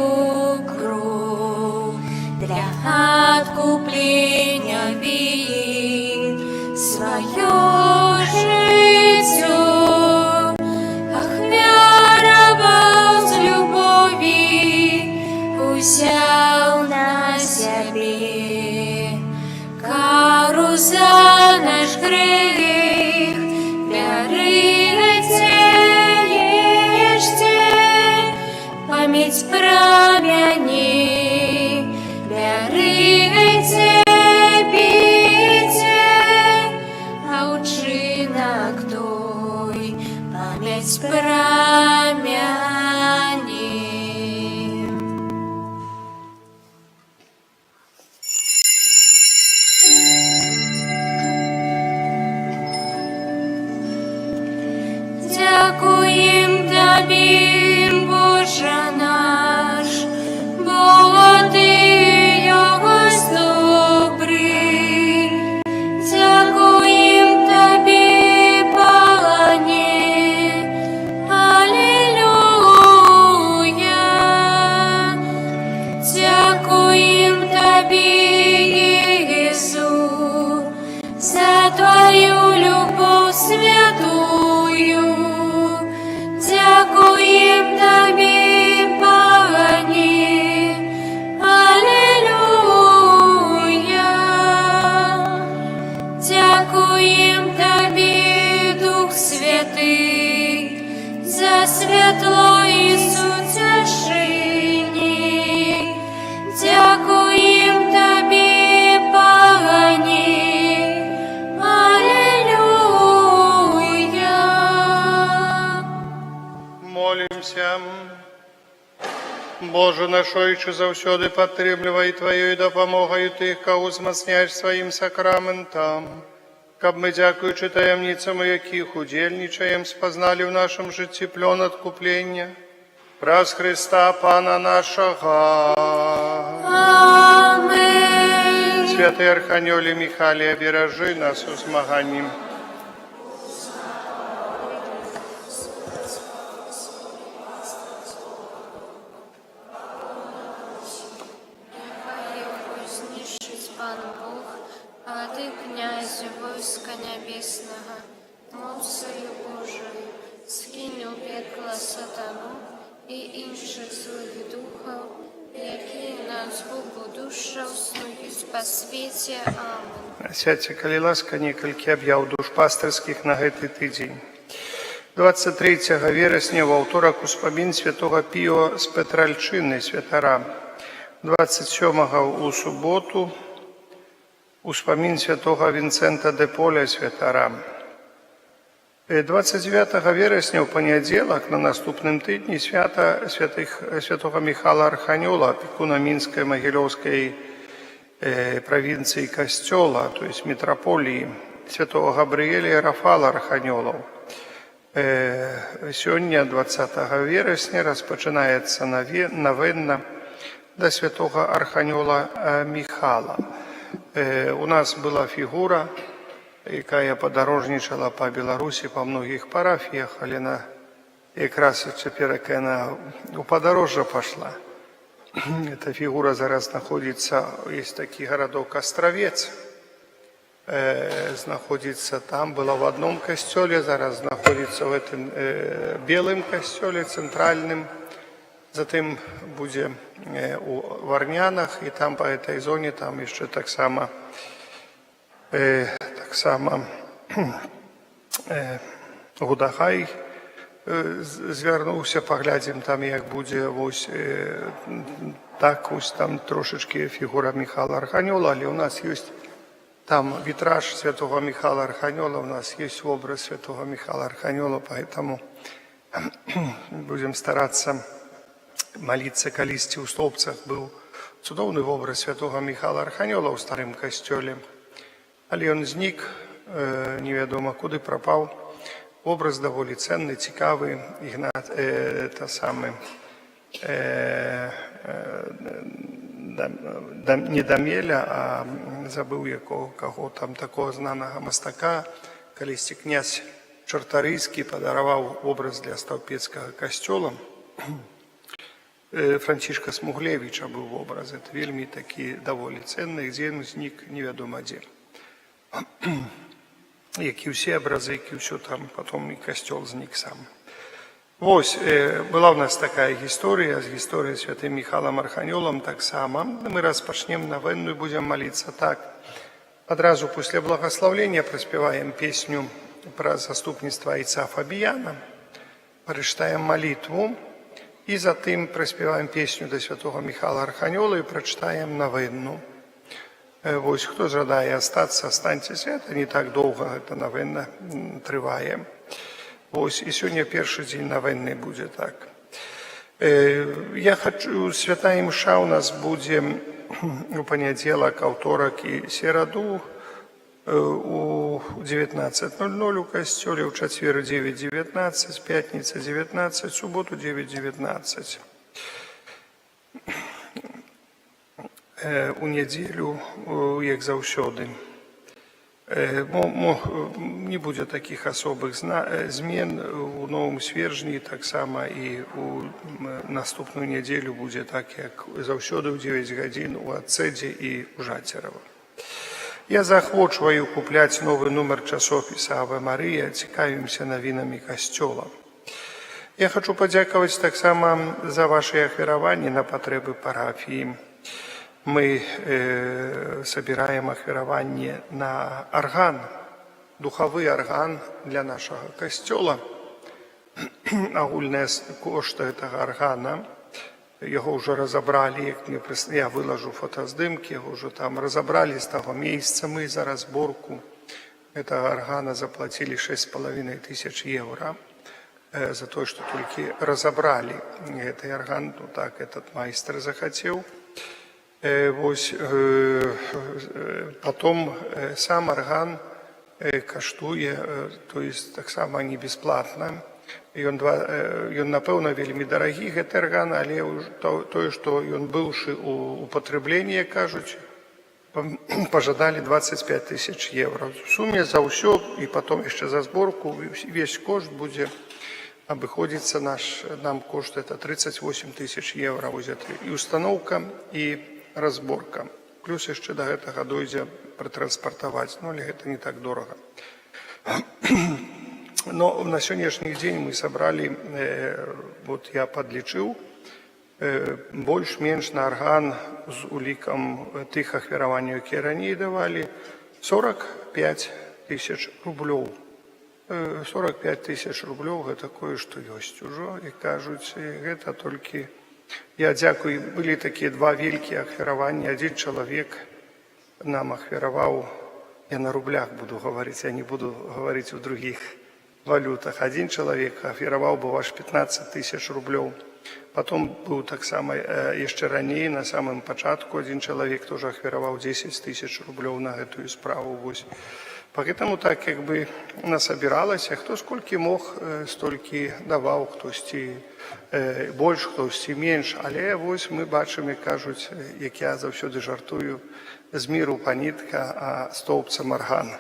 для откупления вин свое житье. Ах, веровал с любови, взял на себе кару за наш грех. Веруйте, ешьте, память прамяни. Веруйте, пейте, а учинок той, память прамяни. Дякуем Тобі, Боже наш, бо Ти єгось добрий. Дякуем Тобі, Пане, алілуя. Дякуем Тобі, Ісус, за Твою любов святую. Дякуем Тобі, Пане, алілуя. Дякуем Тобі, Дух Святий, за світло Ісус тяжині. Дякуем Тобі, Пане, алілуя. Молимся. Боже наш Ойче, завсёды падтрымлівай Тваёй дапамогаю тых, каго узмацняеш сваім сакраментам, каб мы, дзякуючы таямніцам, у якіх удзельнічаем, спазналі ў нашым жыцці плён адкуплення праз Христа Пана нашага. Аминь. Святый Арханёле Михале, обережи нас у змаганні. Пан Бог, а Ты, князь войска небесного, милостью Божией, скинь у пекла сатану и інших злых духов, які на згубу душа снують по світі. Аминь. Сядьте, калі ласка, некалькі аб'яў душпастырскіх на гэты тыдзень. 23 верасня, ва ўторак, успамін святого Піо з Петральчыны, святара. 27 у суботу успамін святого Вінцента де Поля, святара. 29 верасня, у панядзелак, на наступным тыдні, свята святого Михала Арханёла, апекуна Мінскай Магілёўскай провинции Костела, то есть митрополии святого Габриэля и Рафала Арханёлов. Сегодня, 20 вересня, распочинається новенна до святого Арханёла Михала. У нас была фигура, якая подорожничала по Беларуси, по многих парафиях, але она якраз теперь она у подорожжа пошла. Эта фигура зараз находится, есть такой городок Островец, находится там, была в одном костеле, зараз находится в этом белом костеле центральном, затем будет у Варнянах, и там по этой зоне там еще так само Гудахай звярнуўся, паглядзім там, як будзе, вось так вось там трошачки фігура Михайла Арханёла, але у нас ёсць там вітраж святого Михайла Арханёла, у нас есть образ святого Михайла Арханёла, поэтому будем стараться молиться. Калісьці ў Столбцах быў цудоўны образ святого Михайла Арханёла ў старым касцёле, але ён знік, невядома куды прапаў. Образ даволі ценны, цікавы, Ігнат, не Дамеля, а забыў каго там такого знанага мастака, калісьці князь Чартарыйскі падараваў образ для стаўпецкага касцёла. Францішка Смуглевіча быў образ, это вельмі такі даволі ценны, дзе ён знік, невядома дзе. Як і ўсе абразы, як і ўсё там, потом і касцёл знік сам. Вось, была ў нас такая гісторыя, з гісторыяй святым Михайлам Арханёлам таксама. Мы распачнем навенную, будем молиться так. Адразу після благословлення праспяваем песню пра заступніцтва айца Фабіяна, прачытаем малітву, і затым праспяваем песню да святого Михайла Арханёла і прачытаем навенну. Вось, хто жадае астацца, астаньцеся, это не так доўга, гэта навенна трывае. Вось, і сёння першы дзень навенны будзе так. Я хочу, святая імша у нас будзе у панядзелак, аўторак і сераду у 19:00 у касцёле, у чацвер 9:19, пятніца 19, суботу 9:19. У нядзелю, як заўсёды. Не будзе такіх асобых змен у новым свержні, таксама і у наступную нядзелю будзе так, як заўсёды ў 9 гадзін у Адцэдзе і ў Жацерава. Я заахвочваю купляць новы нумар часопіса «Аве Марія», цікавімся навінамі касцёла. Я хочу падзякаваць таксама за вашыя ахвяраванні на патрэбы парафіі. Мы собираем ахвяраванне на арган, духовы арган для нашего касцёла. Агульная кошт гэтага аргана, яго ўжо разабралі, я выложу фотаздымкі, яго ўжо там разабралі з таго месяца. Мы за разборку гэтага аргана заплатілі 6500 евро за тое, што толькі разабралі гэты арган. Ну так этот майстар захацеў. Вось, потом сам арган каштуе, то есть таксама не бесплатна. Ён, напэўна, вельмі дарагі гэты арган, але тое, што ён быўшы у употребленні, кажуць, пожадалі 25 000 евро. В суме за ўсё, і потом яшчэ за зборку, весь кошт будзе абыходзіцца нам кошт, это 38 000 евро. І установка, і разборка. Плюс яшчэ да гэтага дойдзе пратранспартаваць, але гэта не так дорага. Но на сённяшні дзень мы сабралі, вот я падлічыў, больш-менш на арган з улікам тых ахвяраванняў, якія раней давалі, 45 000 рублёў. 45 000 рублёў гэта кое-што ёсць ужо, і кажуць, гэта толькі. Я дзякую, былі такія два вялікія ахвяраванні. Адзін чалавек нам ахвяраваў, я на рублях буду гаварыць, я не буду гаварыць у другіх валютах. Адзін чалавек ахвяраваў быў аж 15 000 рублёў. Потом быў таксама яшчэ раней, на самым пачатку, адзін чалавек тоже ахвяраваў 10 000 рублёў на гэтую справу. Вось. Поэтому так як бы насабіралася, хто сколькі мог, столькі даваў, хтосьці больш, хтосьці менш. Але вось мы бачым, як кажуць, як я заўсёды жартую, з міру панітка, а столбцам арган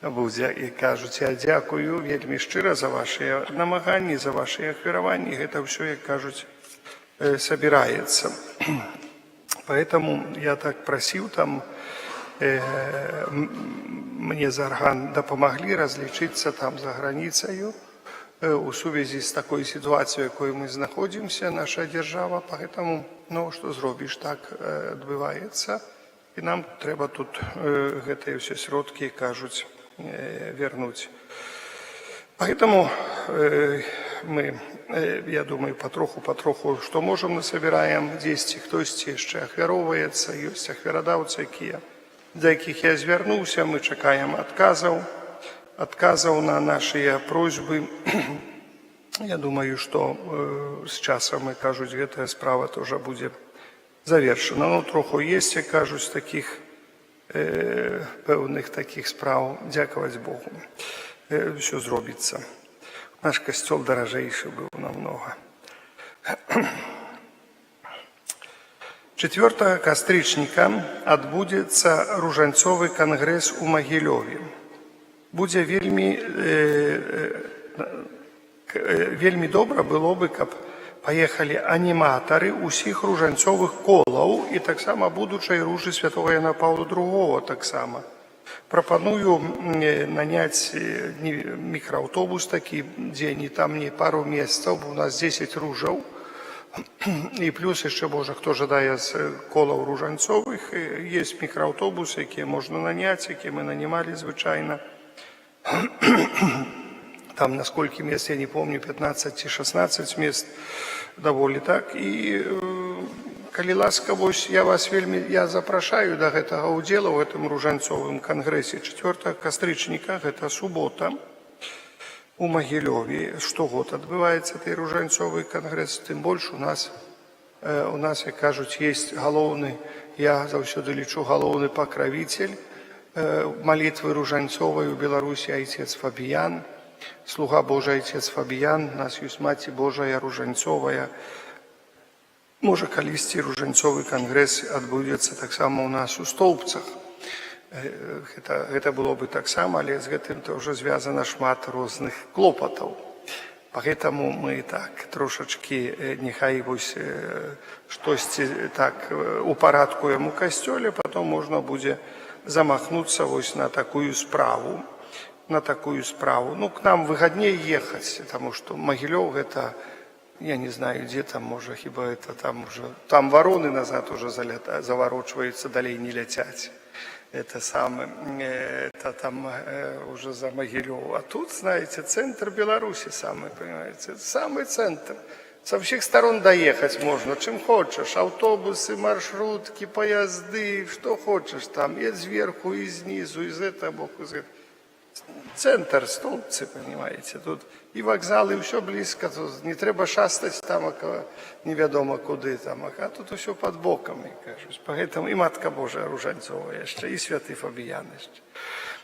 будзе. І кажуць, я дзякую вельмі шчыра за вашыя намаганні, за вашыя ахвяраванні. Гэта ўсё, як кажуць, сабіраецца. Поэтому я так прасіў там, мне за арган дапамаглі разлічыцца там за граніцаю у сувязі з такой сітуацыяй, якой мы знаходзімся, наша дзяржава. Поэтому, ну, што зробіш, так адбываецца. І нам трэба тут гэтыя ўсе сродкі, кажуць, вернуць. Поэтому мы, я думаю, патроху, што можам, насабіраем дзесьці, хтосьці яшчэ ахвяроўваецца, ёсць ахвярадаўцы, да якіх я звярнуўся, мы чакаем адказаў на нашыя просьбы. Я думаю, што з часам, і кажуць, гэтая справа тоже будзе завершена. Ну, троху есть, як кажуць, таких пэўных таких справ, дзякаваць Богу. Все зробіцца. Наш касцёл даражэйшы быў намнога. 4 кастрычніка адбудзецца ружанцовы кангрэс у Магілёве. Будзе вельмі добра было бы, каб паехалі аніматары ўсіх ружанцовых колаў і таксама будучай ружы святого Яна Паўла II таксама. Прапаную наняць мікрааўтобус такі, дзе там не пару месцаў, бо у нас 10 ружаў. І плюс яшчэ, можа, хто жадае з колаў ружанцовых, ёсць мікрааўтобусы, якія можна наняць, якія мы нанімалі звычайна. Там на сколькі мест, я не помню, 15 ці 16 мест, даволі так. І калі ласка, вось я вас я запрашаю да гэтага ўдзела ў гэтым ружанцовым кангрэсе 4 кастрычніка, гэта субота у Магілёве. Штогод адбываецца той ружанцовы кангрэс, тым больш у нас, як кажуць, есть галоўны, я заўсёды лічу, галоўны пакравіцель малітвы ружанцовай у Беларусі айцец Фабіян, слуга Божий айцец Фабіян, у нас ёсць маці Божая ружанцовая. Можа, калісьці ружанцовы кангрэс адбудзецца таксама у нас у Столбцах. Гэта было бы таксама, але з гэтым тоже звязана шмат розных клопатаў. Поэтому мы так трошачкі, нехай вось штосьці так упарадкуем у касцёле, потом можна будзе замахнуться вось на такую справу. Ну, к нам выгоднее ехать, потому что Могилев это, я не знаю, где там, может, хиба это там уже, там вороны назад уже заворочиваются, далее не летят. Это там уже за Могилев. А тут, знаете, центр Беларуси самый, понимаете, самый центр. Со всех сторон доехать можно, чем хочешь. Автобусы, маршрутки, поезды, что хочешь там. И сверху, и снизу, из этого боку, из этого. Центр, Столбцы, понимаете, тут и вокзал, и все близко, тут не треба шастать там, неведомо куды там, а тут все под боком, мне кажется. Поэтому и Матка Божия Ружанцова еще, и Святый Фабиян еще.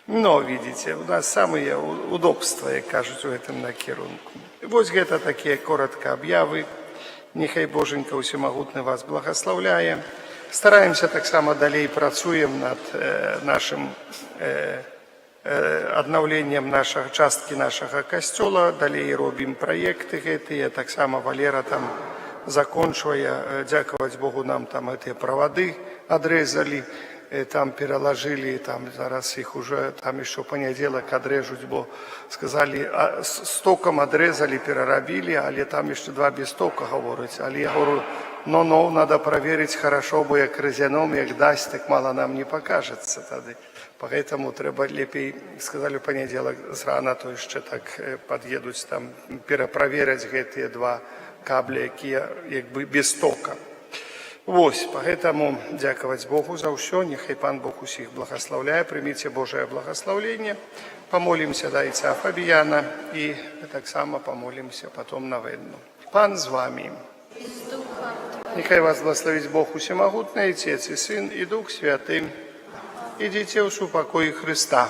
Но, видите, у нас самые удобства, як кажуть, у этом накірунку. Вось гэта такие коротко объявы. Нехай Боженька усемагутны вас благословляе. Стараемся так само далей працуем над нашим аднаўленнем часткі нашага касцёла, далей робім праекты гэтыя, таксама Валера там закончвае, дзякаваць Богу, нам там гэтыя правады адрэзалі, там пералажылі, там зараз іх уже, там еще панядзелак адрэжуць, бо сказалі, стокам адрэзалі, перарабілі, але там еще 2 без стока гавораць, але я говорю, но надо проверить хорошо, бо як разяном, як дасць, так мало нам не покажется тады. Поэтому треба лепей, сказали, понеділок зрана, то ще так подъедуць там, перапроверять гэтыя 2 кабля, якія якби без тока. Вось, поэтому дзякаваць Богу за ўсё, нехай Пан Бог усіх благословляе, прыміце Божае благословление, помолимся до Отца Фабияна и так само помолимся потом на Ведну. Пан з вами. Нехай вас благословить Бог усемогутный, Отец и Сын и Дух Святый. Идите в супокой Христа.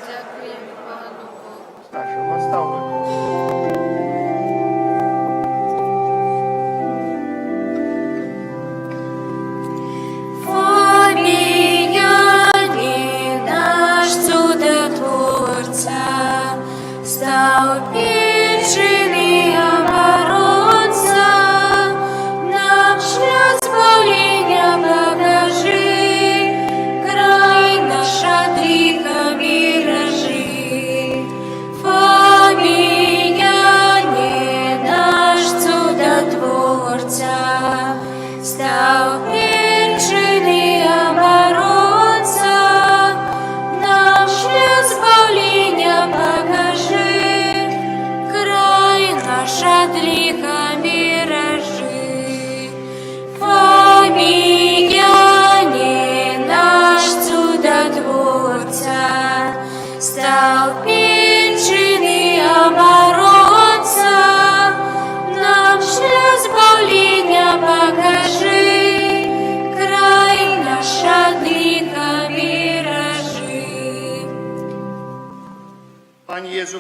Дякуємо Пану Богу. Нашего оставлю. Фабіяні, наш чудотворця, став більший оборонця, нам шлях спаління покажи, край наш отріком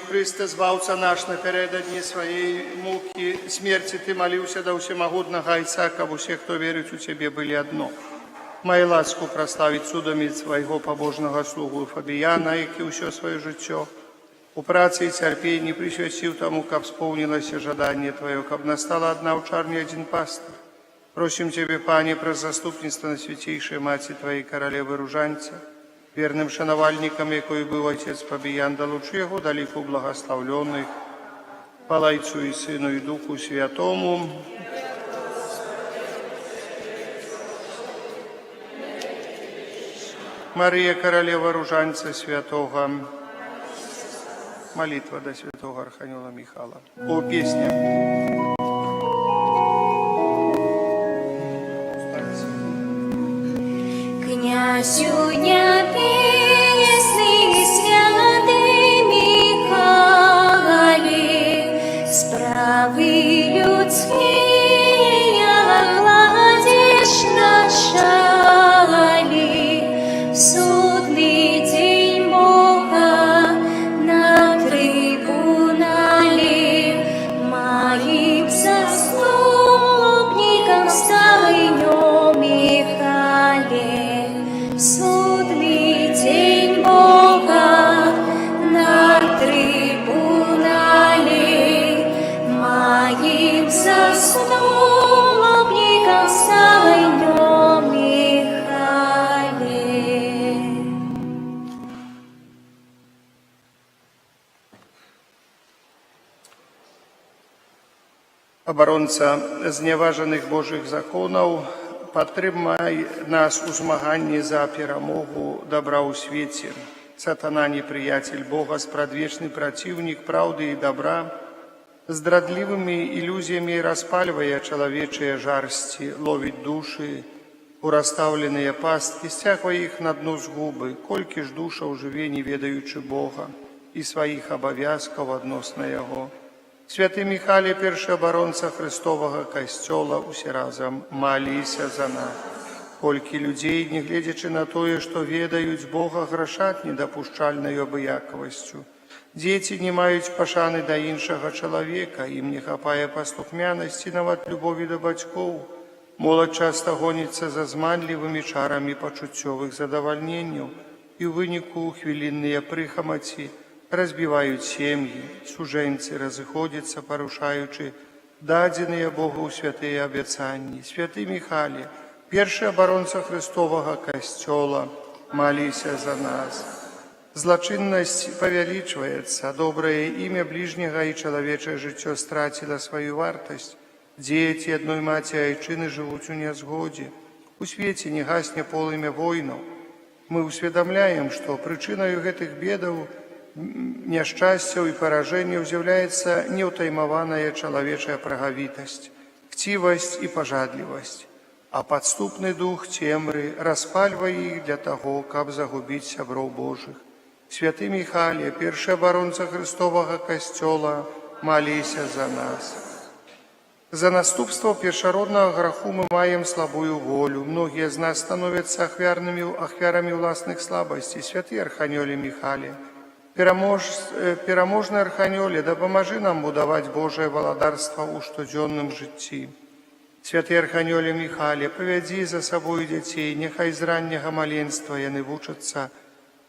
Христе, збаўца наш напярэдадні сваей мукі смерці, Ты маліўся да ўсемагутнага Айца, каб усе, хто верыць у Цябе, былі адно. Май ласку праславіць цудамі свайго пабожнага слугу Фабіяна, які ўсё сваё жыццё у працы і цярпенні прысвяціў таму, каб споўнілася жаданне Тваё, каб настала адна ў чарні адзін пастыр. Просім Цябе, Пане, праз заступніцтва Найсвяцейшай Маці Тваей каралевы Ружанця, верным шанавальнікам, якой быў отец Фабіян, далучы яго да ліку благаслаўлёных, па Лайцу і Сыну і Духу Святому. Марія, каралева Ружанця святога, молитва до святого Архангела Михала. О песня. Князю дня песни святый Михайле, справы людские гладишь на шали, в судный день Бога на трибунале, моим заступником стал Михайле. Судный день Бога на трибунале, моим заступником стал Михайле. Абаронца зняважаных Божых законаў, падтрымай нас у змаганні за перамогу добра ў свеце. Сатана, непрыяцель Бога, спрадвечны праціўнік праўды і добра, здрадлівымі ілюзіямі распальвае чалавечыя жарсці, ловіць душы у расстаўленыя пасткі, сцягвае іх на дно згубы, колькі ж душаў жыве, не ведаючы Бога і сваіх абавязкаў адносна Яго. Святы Михайле, першы абаронца Христовага касцёла, усе разам маліся за нас. Колькі людзей, не гледзячы на тое, што ведаюць Бога, грашаць недапушчальнаю абыякавасцю. Дзеці не маюць пашаны да іншага чалавека, ім не хапае паслухмянасці, нават любові да бацькоў. Моладзь часта гоніцца за зманлівымі чарамі пачуццёвых задавальненняў і ў выніку хвілінныя прыхамаці разбіваюць сем'і, сужэнцы разыходзяцца, парушаючы дадзеныя Богу святыя абяцанні. Святы Михайле, першы абаронца Христовага касцёла, маліся за нас. Злачыннасць павялічваецца, добрае імя бліжняга і чалавечае жыццё страціла сваю вартасць. Дзеці адной маці айчыны жывуць у нязгодзе. У свеце не гасне полымя войнаў. Мы ўсведамляем, што прычынаю гэтых бедаў, няшчасцяў і паражэнняў з'яўляецца неўтаймаваная чалавечая прагавітасць, хцівасць і пажадлівасць, а падступны дух цемры распальвае іх для таго, каб загубіць сяброў Божых. Святы Михайле, першы абаронца Христовага касцёла, маліся за нас. За наступстваў першароднага граху мы маем слабую волю. Многія з нас становяцца ахвярамі ўласных слабасцей. Святы Арханёле Михайле, пераможны Арханёле, дапамажы нам будаваць Божае валадарства ў штодзённым жыцці. Святы Арханёле Михайле, павядзі за сабою дзяцей, няхай з ранняга маленства яны вучацца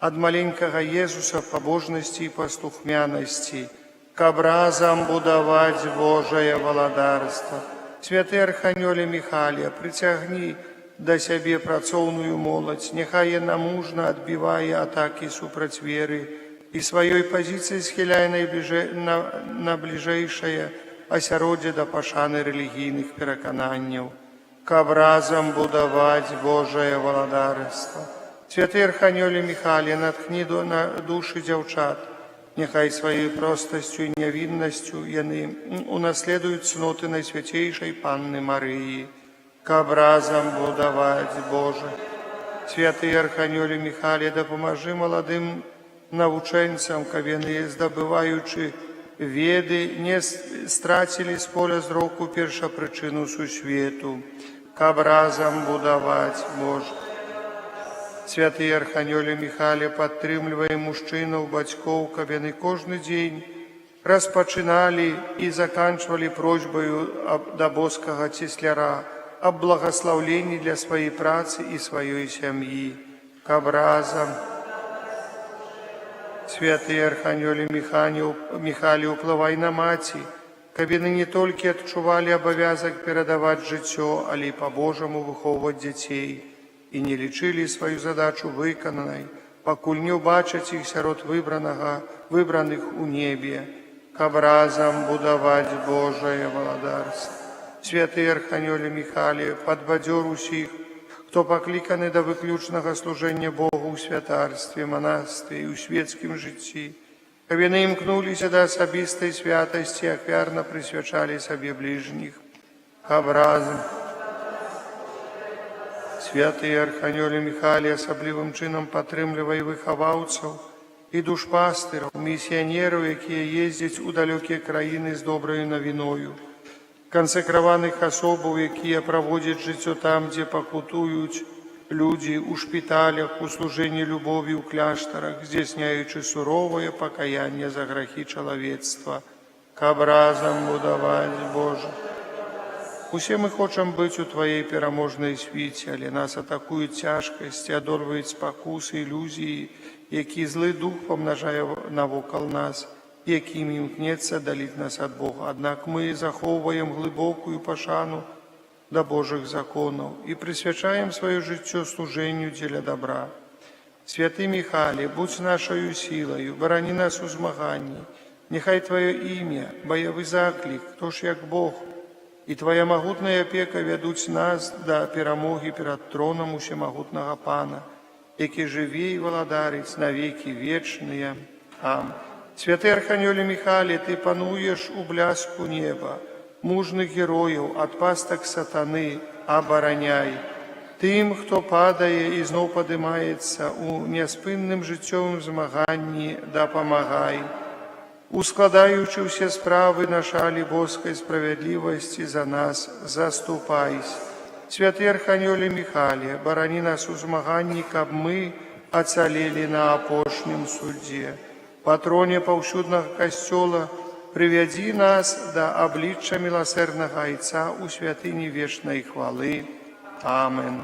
ад маленькага Езуса пабожнасці і паслухмянасці, каб разам будаваць Божае валадарства. Святы Арханёле Михайле, прыцягні да сябе працоўную моладзь, няхай яна мужна адбівае атакі супраць веры, і сваёй пазіцыі схіляе на бліжэйшае асяроддзе да пашаны рэлігійных перакананняў, каб разам будаваць Божае валадарства. Святы Арханёле Михайле, натхні на душы дзяўчат, няхай сваёй простасцю і нявіннасцю яны унаследуюць цноты Найсвяцейшай Панны Марыі, каб разам будаваць Божа. Святы Арханёле Михайле, дапамажы маладым навучэнцам, каб яны, здабываючы веды, не страцілі з поля зроку першапрычыну сусвету, каб разам будаваць Божа. Святый Арханёле Михале, падтрымлівай мужчынаў, бацькоў, каб яны кожны дзень распачыналі і заканчвалі просьбаю да боскага цесляра аб благаслаўленні для сваёй працы і сваёй сям'і, каб разам. Святый Арханёле Михале, уплывай на маці, каб яны не толькі адчувалі абавязак перадаваць жыццё, але і па-божаму выхоўваць дзяцей і не лічылі сваю задачу выкананай, пакуль не ўбачаць іх сярод выбраных у небе, каб разам будаваць Божае валадарства. Святый Арханёле Михале, падбадзёр усіх, хто пакліканы да выключнага служэння Богу ў святарстве, манастве і ў свецкім жыцці, каб яны імкнуліся да асабістай святасці, ахвярна прысвячалі сабе бліжніх, каб разам. Святый Арханёле Михале, асаблівым чынам падтрымлівай выхаваўцаў і душпастыраў, місіянераў, якія ездзяць у далёкія краіны з добраю навіною, кансакраваных асобаў, якія праводзяць жыццё там, дзе пакутуюць людзі, у шпіталях, у служэнні любові ў кляштарах, здзяйсняючы суровае пакаянне за грахі чалавецтва, каб разам будаваць Божа. Усе мы хочам быць у Тваей пераможнай свіце, але нас атакуюць цяжкасці, адорваюць спакусы, ілюзіі, які злы дух памнажае навокал нас, якім імкнецца даліць нас ад Бога. Аднак мы захоўваем глыбокую пашану да Божых законаў і прысвячаем сваё жыццё служэнню дзеля добра. Святы Михале, будзь нашаю сілаю, барані нас у змаганні. Няхай Тваё імя, баявы заклік, хто ж як Бог, і Твая магутная апека вядуць нас да перамогі перад тронам усемагутнага Пана, які жыве і валадарыць на векі вечныя. Амін. Святы Арханёле Михале, Ты пануеш у бляску неба, мужных герояў ад пастак сатаны абараняй. Тым, хто падае і зноў падымаецца у няспынным жыццёвым змаганні, дапамагай. Ускладаючы ўсе справы на шалі боскай справядлівасці за нас, заступайся. Святы Арханёле Михале, барані нас у змаганні, каб мы ацалелі на апошнім судзе. Патроне паўсюднага касцёла, прывядзі нас да аблічча міласэрнага Айца ў святыні вечнай хвалы. Амин.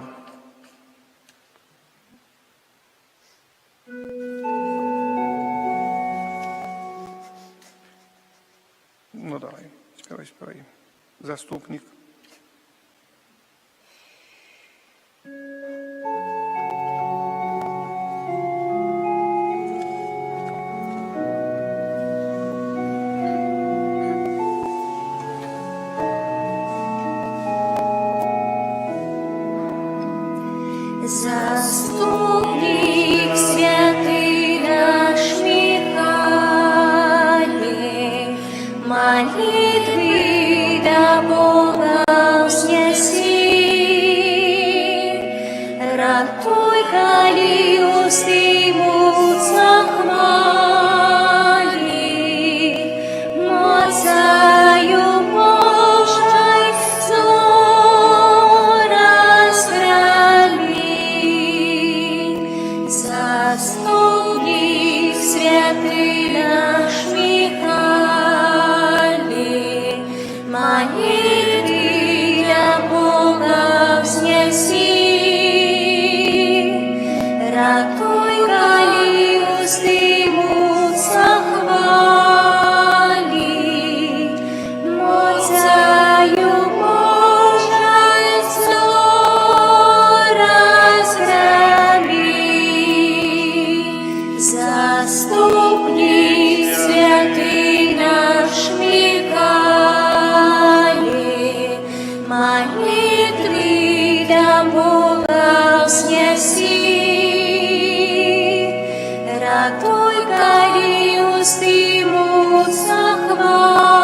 Ну давай, спевай. Заступник. Заступник святый наш Михале, молитвы до Бога вознеси. Ратуй, коли усты мутся хвали, мocаю Божьей зло разграли. Заступник святый наш Михале, молитвы для Бога вознеси. Ратуй, коли усты мутся хвали, мocаю Божьей зло разграби. Заступник святый наш Михале, молитвы для Бога вознеси. Ратуй, коли усты мутся хвали.